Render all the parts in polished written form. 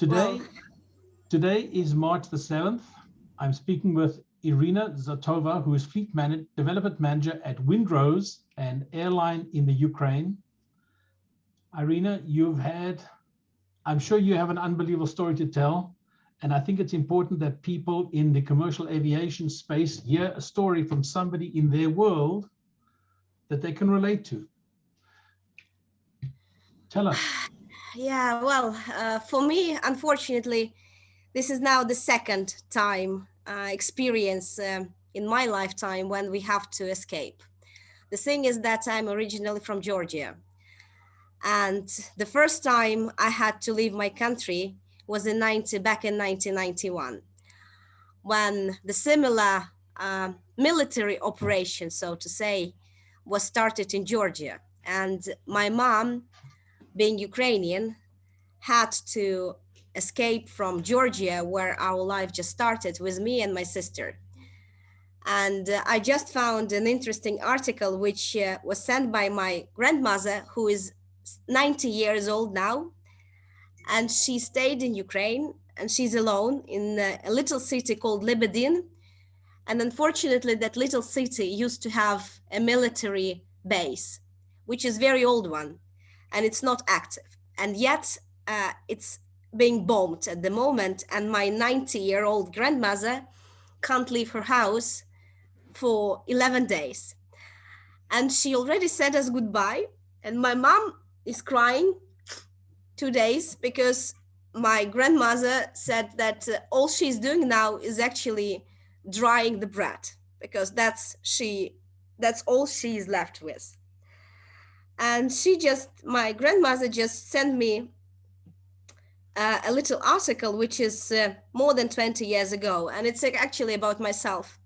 Well, Today is March the 7th. I'm speaking with Irina Zotova, who is Development Manager at Windrose, an airline in the Ukraine. Irina, I'm sure you have an unbelievable story to tell. And I think it's important that people in the commercial aviation space hear a story from somebody in their world that they can relate to. Tell us. yeah, well, for me, unfortunately, this is now the second time experience in my lifetime when we have to escape. The thing is that I'm originally from Georgia. And the first time I had to leave my country was back in 1991, when the similar military operation, so to say, was started in Georgia. And my mom, being Ukrainian, had to escape from Georgia, where our life just started, with me and my sister. And I just found an interesting article which was sent by my grandmother, who is 90 years old now. And she stayed in Ukraine, and she's alone in a little city called Lebedin. And unfortunately, that little city used to have a military base, which is very old one, and it's not active. And yet it's being bombed at the moment. And my 90-year-old grandmother can't leave her house for 11 days. And she already said us goodbye. And my mom is crying 2 days because my grandmother said that all she's doing now is actually drying the bread, because that's all she is left with. And my grandmother just sent me a little article which is more than 20 years ago, and it's actually about myself,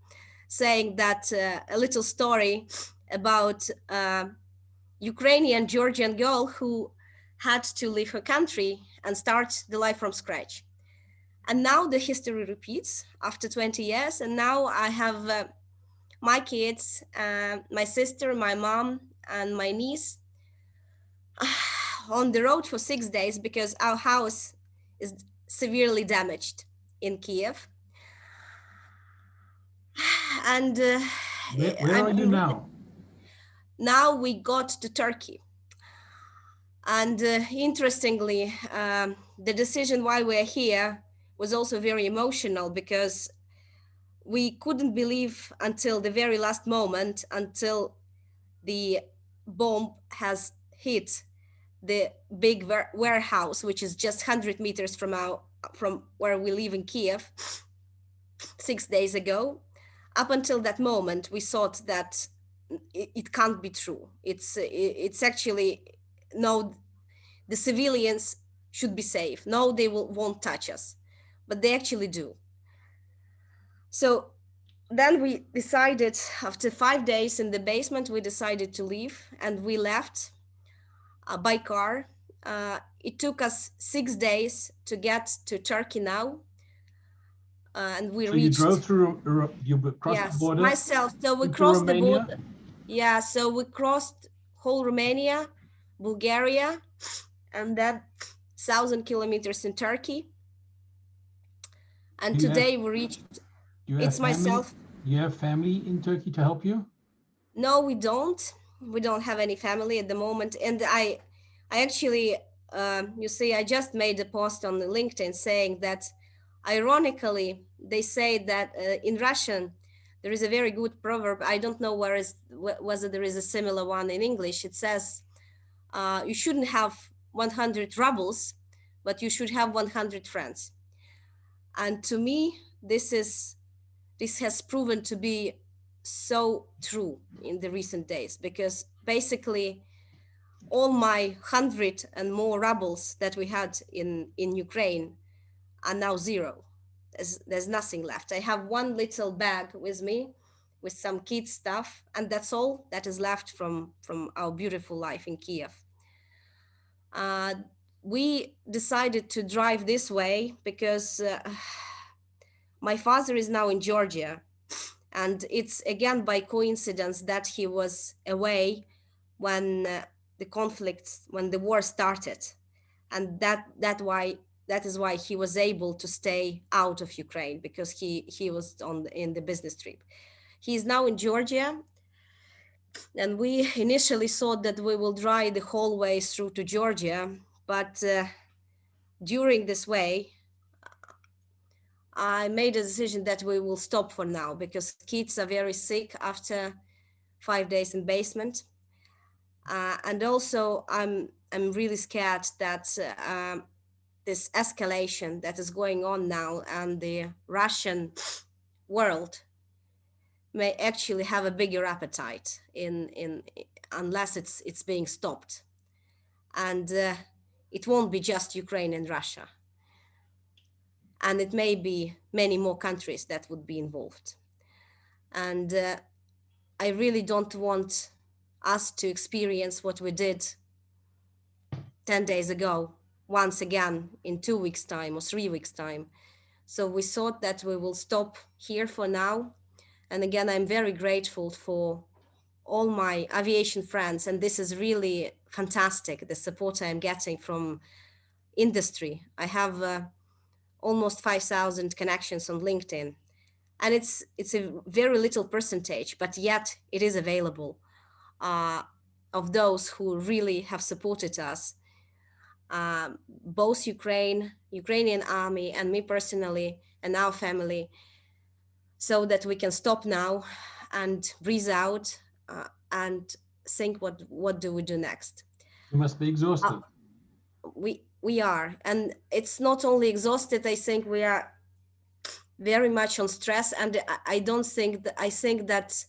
saying that a little story about Ukrainian Georgian girl who had to leave her country and start the life from scratch. And now the history repeats after 20 years. And now I have my kids, my sister, my mom, and my niece on the road for 6 days because our house is severely damaged in Kiev. And Where are you now? now we got to Turkey. And interestingly, the decision why we're here was also very emotional, because we couldn't believe until the very last moment, until the bomb has hit the big warehouse, which is just 100 meters from where we live in Kiev 6 days ago. Up until that moment, we thought that it can't be true. It's actually, no, the civilians should be safe. No, they won't touch us, but they actually do. So then we decided, after 5 days in the basement, we decided to leave, and we left by car. It took us 6 days to get to Turkey now. And we So you reached, drove through, you crossed the yes, border myself. So we into crossed the Romania. border. Yeah, so we crossed whole Romania, Bulgaria, and then 1,000 kilometers in Turkey. And Do you have today we reached, do you have it's family? myself. Do you have family in Turkey to help you? No, we don't. We don't have any family at the moment. And I actually, you see, I just made a post on LinkedIn saying that, ironically, they say that in Russian, there is a very good proverb. I don't know whether there is a similar one in English. It says, you shouldn't have 100 rubles, but you should have 100 friends. And to me, this has proven to be so true in the recent days, because basically all my 100 and more rubles that we had in Ukraine are now zero. There's nothing left. I have one little bag with me with some kids stuff, and that's all that is left from our beautiful life in Kiev. uh, we decided to drive this way because my father is now in Georgia, and it's again by coincidence that he was away when when the war started, and that why that is why he was able to stay out of Ukraine, because he was in the business trip. He is now in Georgia, and we initially thought that we will drive the whole way through to Georgia, but during this way, I made a decision that we will stop for now, because kids are very sick after 5 days in basement. And also I'm really scared that this escalation that is going on now and the Russian world may actually have a bigger appetite in unless it's being stopped. And it won't be just Ukraine and Russia, and it may be many more countries that would be involved. And I really don't want us to experience what we did 10 days ago once again in 2 weeks' time or 3 weeks' time. So we thought that we will stop here for now. And again, I'm very grateful for all my aviation friends. And this is really fantastic, the support I'm getting from industry. I have almost 5,000 connections on LinkedIn. And it's a very little percentage, but yet it is available, of those who really have supported us, both Ukrainian army, and me personally, and our family, so that we can stop now and breathe out, and think what do we do next. You must be exhausted. We are, and it's not only exhausted. I think we are very much on stress, and I don't think that I think that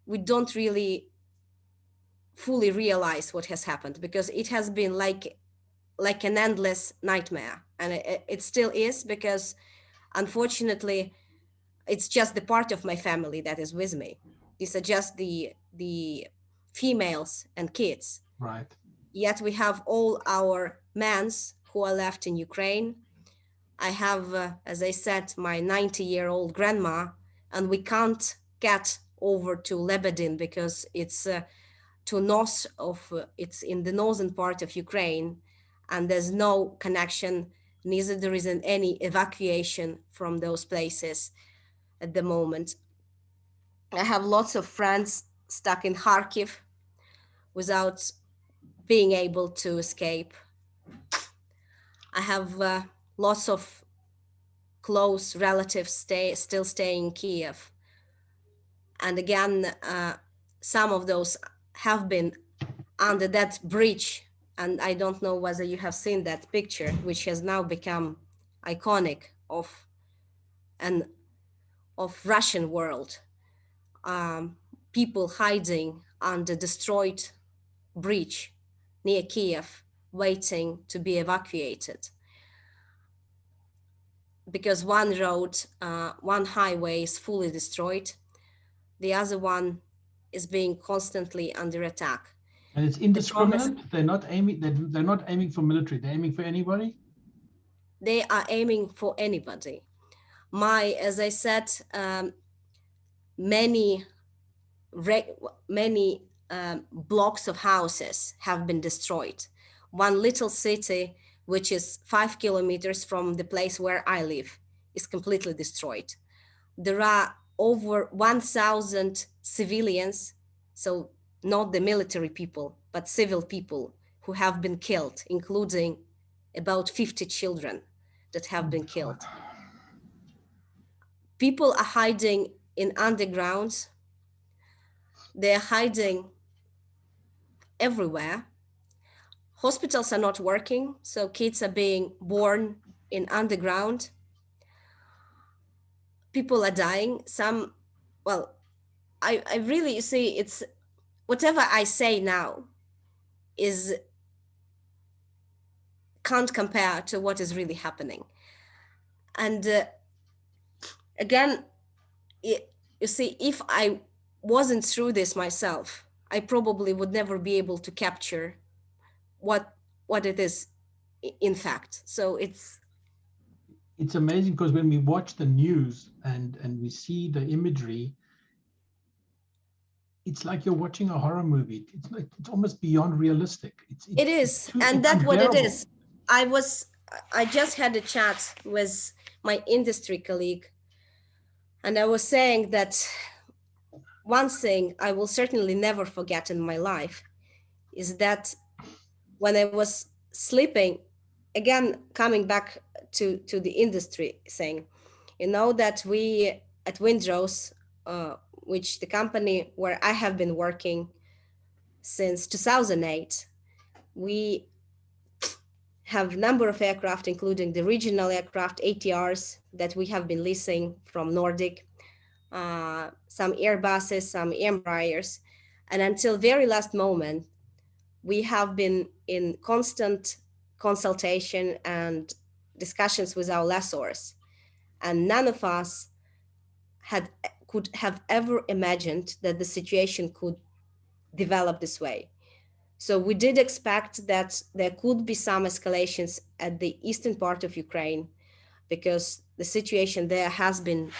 we don't really fully realize what has happened, because it has been like an endless nightmare, and it still is, because unfortunately it's just the part of my family that is with me. These are just the females and kids. Right. Yet we have all our mans who are left in Ukraine. I have, as I said, my 90-year-old grandma, and we can't get over to Lebedin because it's to north of, it's in the northern part of Ukraine, and there's no connection, neither there isn't any evacuation from those places at the moment. I have lots of friends stuck in Kharkiv without being able to escape. I have lots of close relatives still staying in Kiev. And again, some of those have been under that bridge. And I don't know whether you have seen that picture, which has now become iconic of Russian world. People hiding under destroyed bridge near Kiev, waiting to be evacuated. Because one road, one highway is fully destroyed, the other one is being constantly under attack. And it's indiscriminate. They're not aiming. They're not aiming for military. They're aiming for anybody. They are aiming for anybody. As I said, many blocks of houses have been destroyed. One little city, which is 5 kilometers from the place where I live, is completely destroyed. There are over 1,000 civilians, so not the military people, but civil people who have been killed, including about 50 children that have been killed. People are hiding in undergrounds. They're hiding everywhere. Hospitals are not working, so kids are being born in underground. People are dying. I really, you see, it's whatever I say now can't compare to what is really happening. And again, you see, if I wasn't through this myself, I probably would never be able to capture what it is in fact. So it's amazing, because when we watch the news and we see the imagery, it's like you're watching a horror movie. It's almost beyond realistic. It is, and that's what it is. I was I just had a chat with my industry colleague, and I was saying that one thing I will certainly never forget in my life is that when I was sleeping, again, coming back to the industry thing, you know, that we at Windrose, which the company where I have been working since 2008, we have a number of aircraft, including the regional aircraft ATRs that we have been leasing from Nordic, some Airbuses, some Embraers, and until very last moment, we have been in constant consultation and discussions with our lessors, and none of us had could have ever imagined that the situation could develop this way. So we did expect that there could be some escalations at the eastern part of Ukraine because the situation there has been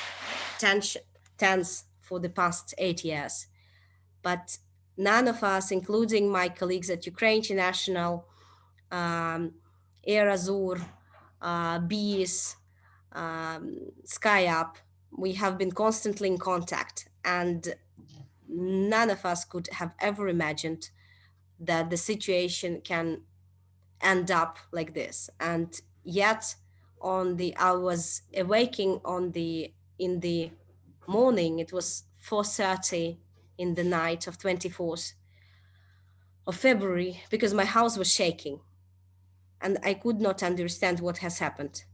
tense for the past 8 years. But none of us, including my colleagues at Ukraine International, Air Azur, Bees, SkyUp, we have been constantly in contact, and none of us could have ever imagined that the situation can end up like this. And yet, I was awaking in the morning. It was 4:30 in the night of 24th of February because my house was shaking and I could not understand what has happened.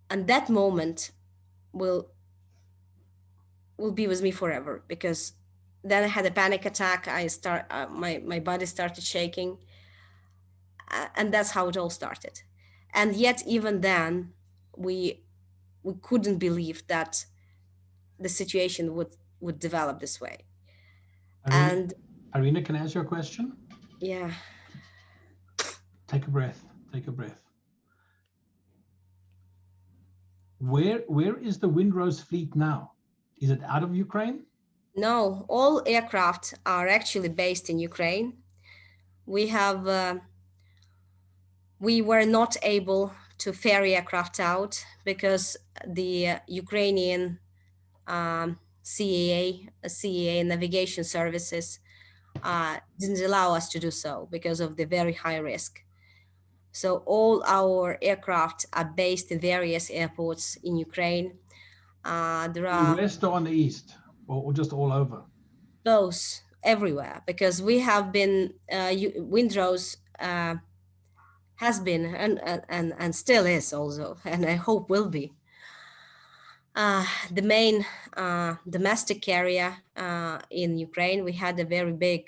And that moment will will be with me forever because then I had a panic attack. My body started shaking, and that's how it all started. And yet, even then, we we couldn't believe that the situation would develop this way. Irina, And Irina, can I ask you a question? yeah, Take a breath. Take a breath. Where is the Windrose fleet now? Is it out of Ukraine? no, all aircraft are actually based in Ukraine. We have we were not able to ferry aircraft out because the Ukrainian CAA navigation services didn't allow us to do so because of the very high risk. So all our aircraft are based in various airports in Ukraine. There On the are west or on the east, or just all over? both everywhere because we have been Windrose has been and still is also, and I hope will be the main domestic carrier in Ukraine. We had a very big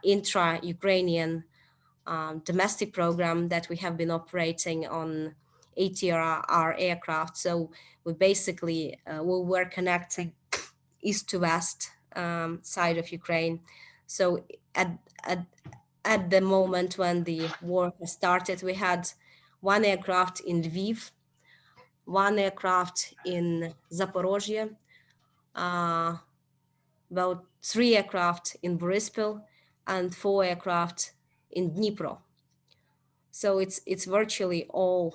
intra-Ukrainian domestic program that we have been operating on ATR aircraft. So we basically we were connecting east to west side of Ukraine. So at, at at the moment when the war started, we had one aircraft in Lviv, one aircraft in Zaporozhye, uh, about three aircraft in Boryspil, and four aircraft in Dnipro. So it's virtually all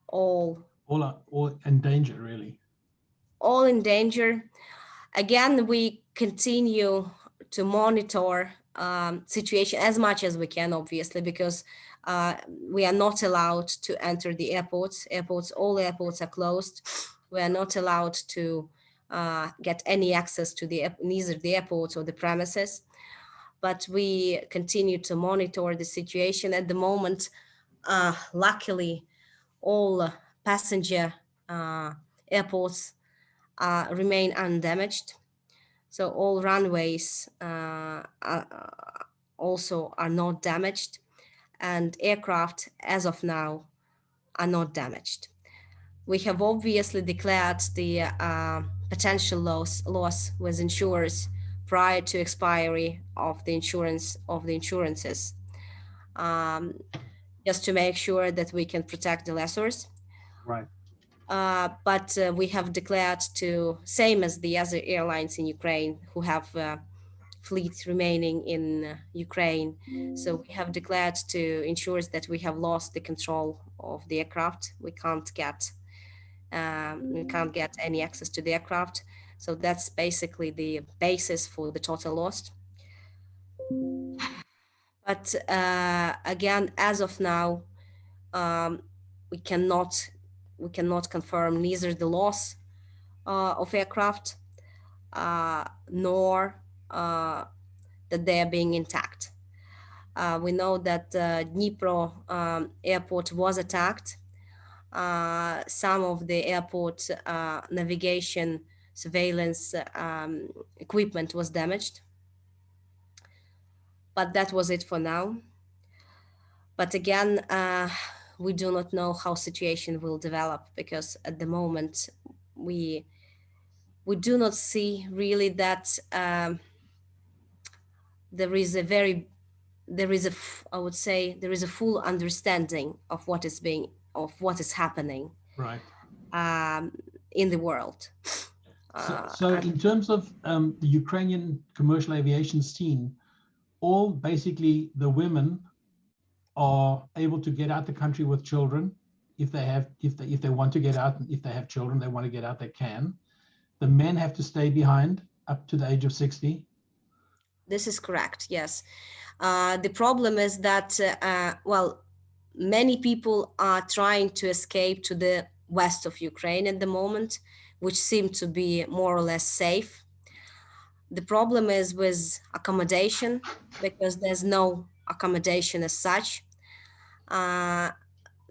All in danger, really. all in danger. Again, we continue to monitor situation as much as we can, obviously, because we are not allowed to enter the airports. All airports are closed. We are not allowed to get any access to neither the airports or the premises. But we continue to monitor the situation. At the moment, luckily, all passenger airports remain undamaged. So all runways also are not damaged, and aircraft, as of now, are not damaged. We have obviously declared the potential loss with insurers prior to expiry of the insurances, just to make sure that we can protect the lessors. Right. But we have declared to, same as the other airlines in Ukraine who have fleet remaining in Ukraine. So we have declared to ensure that we have lost the control of the aircraft. We can't get any access to the aircraft. So that's basically the basis for the total loss. But again, as of now, um, we cannot we cannot confirm neither the loss of aircraft nor that they are being intact. We know that Dnipro airport was attacked. Some of the airport navigation surveillance equipment was damaged, but that was it for now. But again, we do not know how situation will develop, because at the moment we we do not see really that there is a very there is a I would say there is a full understanding of what is happening Right. um, in the world. So in terms of the Ukrainian commercial aviation scene, all basically the women are able to get out the country with children if they want to get out, and if they have children they want to get out, they can. The men have to stay behind up to the age of 60. This is correct. Yes. The problem is that well, many people are trying to escape to the west of Ukraine at the moment, which seem to be more or less safe. The problem is with accommodation, because there's no accommodation as such. Uh,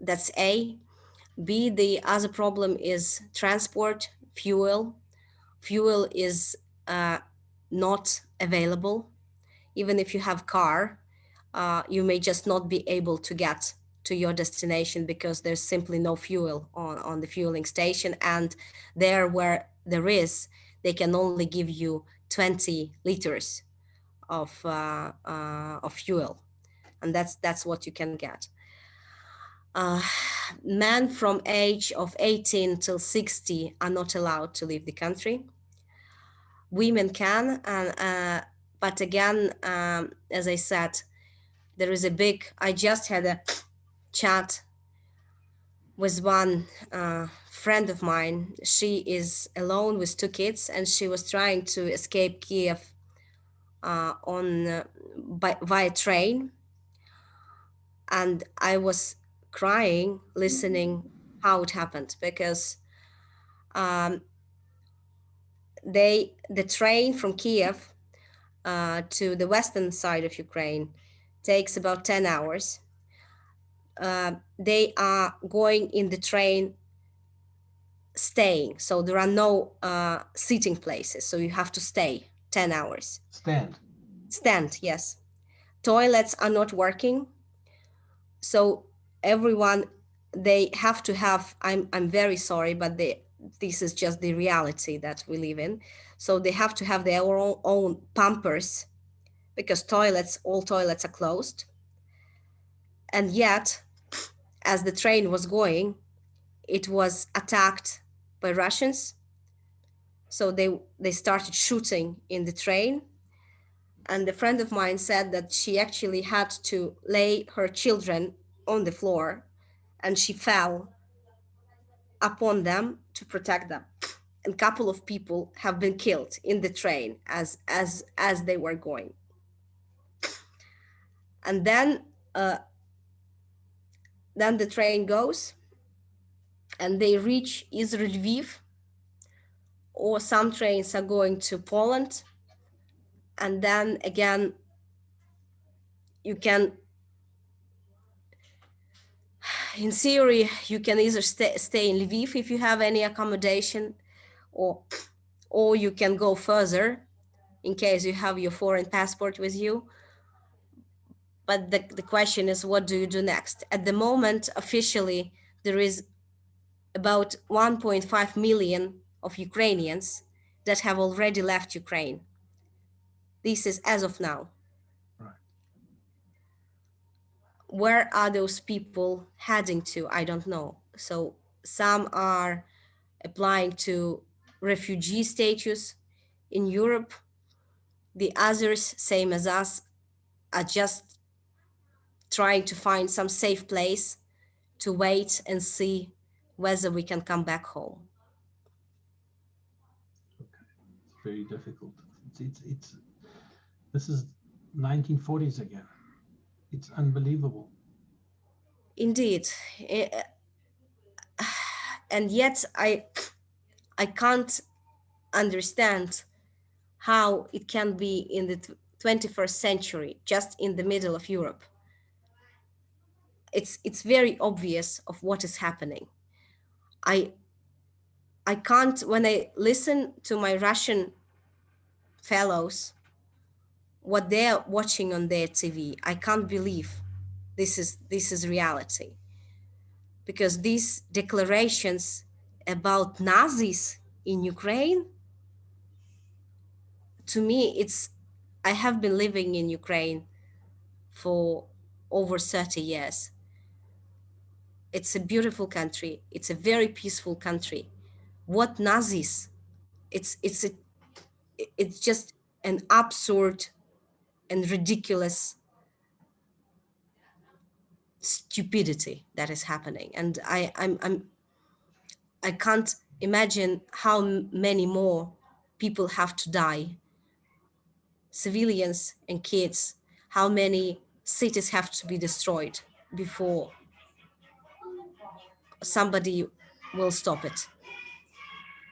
that's A. B, the other problem is transport, fuel. Fuel is not available. Even if you have car, you may just not be able to get to your destination because there's simply no fuel on the fueling station. And there where there is, they can only give you 20 liters of fuel. And that's what you can get. Uh, Men from age of 18 till 60 are not allowed to leave the country. Women can, and but again, as I said, there is a big. I just had a chat with one friend of mine. She is alone with two kids, and she was trying to escape Kiev via train, and I was crying listening how it happened, because the train from Kiev to the western side of Ukraine takes about 10 hours. They are going in the train staying, so there are no sitting places, so you have to stay 10 hours. Stand, yes. Toilets are not working, so everyone, they have to have, I'm very sorry, but this is just the reality that we live in. So they have to have their own pampers, because all toilets are closed. And yet, as the train was going, it was attacked by Russians. So they started shooting in the train. And a friend of mine said that she actually had to lay her children on the floor, and she fell upon them to protect them. And a couple of people have been killed in the train as they were going. And then the train goes, and they reach either Lviv, or some trains are going to Poland. And then again, you can, in theory, you can either stay in Lviv if you have any accommodation, or you can go further in case you have your foreign passport with you. But the question is, what do you do next? At the moment, officially, there is about 1.5 million of Ukrainians that have already left Ukraine. This is as of now. Right. Where are those people heading to? I don't know. So some are applying to refugee status in Europe. The others, same as us, are just trying to find some safe place to wait and see whether we can come back home. Okay, it's very difficult. It's this is 1940s again. It's unbelievable. Indeed. Eh, and yet I can't understand how it can be in the 21st century, just in the middle of Europe. It's very obvious of what is happening. I I can't, when I listen to my Russian fellows, what they're watching on their TV, I can't believe this is reality, because these declarations about Nazis in Ukraine, to me, it's, I have been living in Ukraine for over 30 years. It's a beautiful country. It's a very peaceful country. What Nazis? It's just an absurd and ridiculous stupidity that is happening, and I can't imagine how many more people have to die, civilians and kids, how many cities have to be destroyed before somebody will stop it.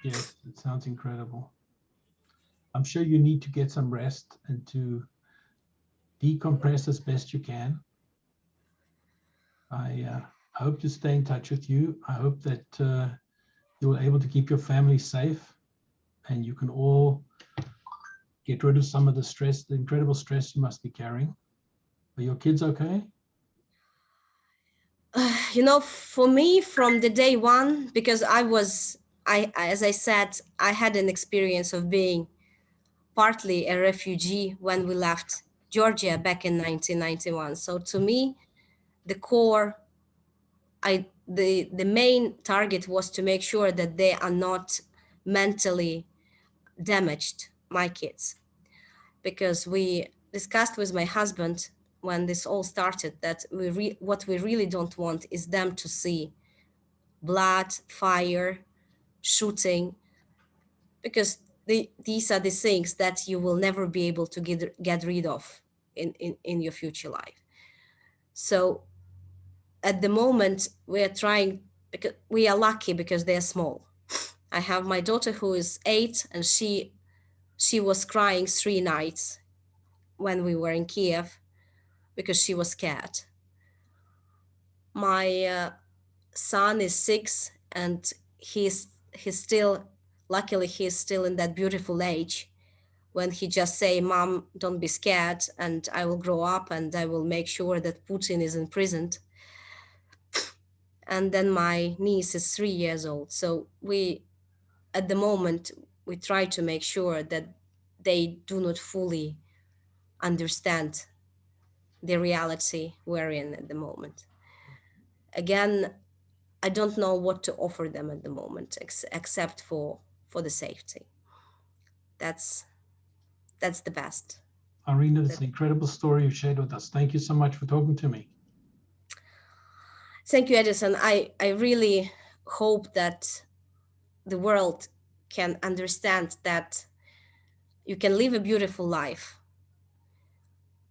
Yes, it sounds incredible. I'm sure you need to get some rest and to decompress as best you can. I hope to stay in touch with you. I hope that you're able to keep your family safe and you can all get rid of some of the stress, the incredible stress you must be carrying. Are your kids okay? For me, from the day one, because as I said, I had an experience of being partly a refugee when we left Georgia back in 1991. So to me, the core, the main target was to make sure that they are not mentally damaged, my kids, because we discussed with my husband when this all started that what we really don't want is them to see blood, fire, shooting, because these are the things that you will never be able to get rid of in your future life. So at the moment, we are trying, because we are lucky because they're small. I have my daughter who is 8, and she was crying 3 nights when we were in Kiev because she was scared. My son is 6, and he's still, luckily he's still in that beautiful age when he just say, "Mom, don't be scared, and I will grow up and I will make sure that Putin is imprisoned." And then my niece is 3 years old. So we, at the moment, we try to make sure that they do not fully understand the reality we're in at the moment. Again, I don't know what to offer them at the moment, except for the safety. That's that's the best. Irina, it's That, an incredible story you shared with us. Thank you so much for talking to me. thank you, Edison. I really hope that the world can understand that you can live a beautiful life.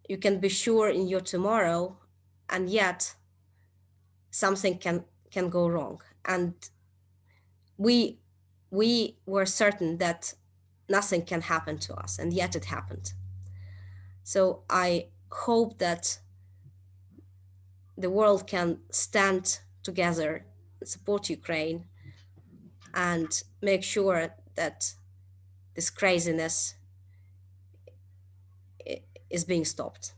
You can be sure in your tomorrow, and yet something can go wrong. And we we were certain that nothing can happen to us, and yet it happened. So I hope that the world can stand together, support Ukraine, and make sure that this craziness is being stopped.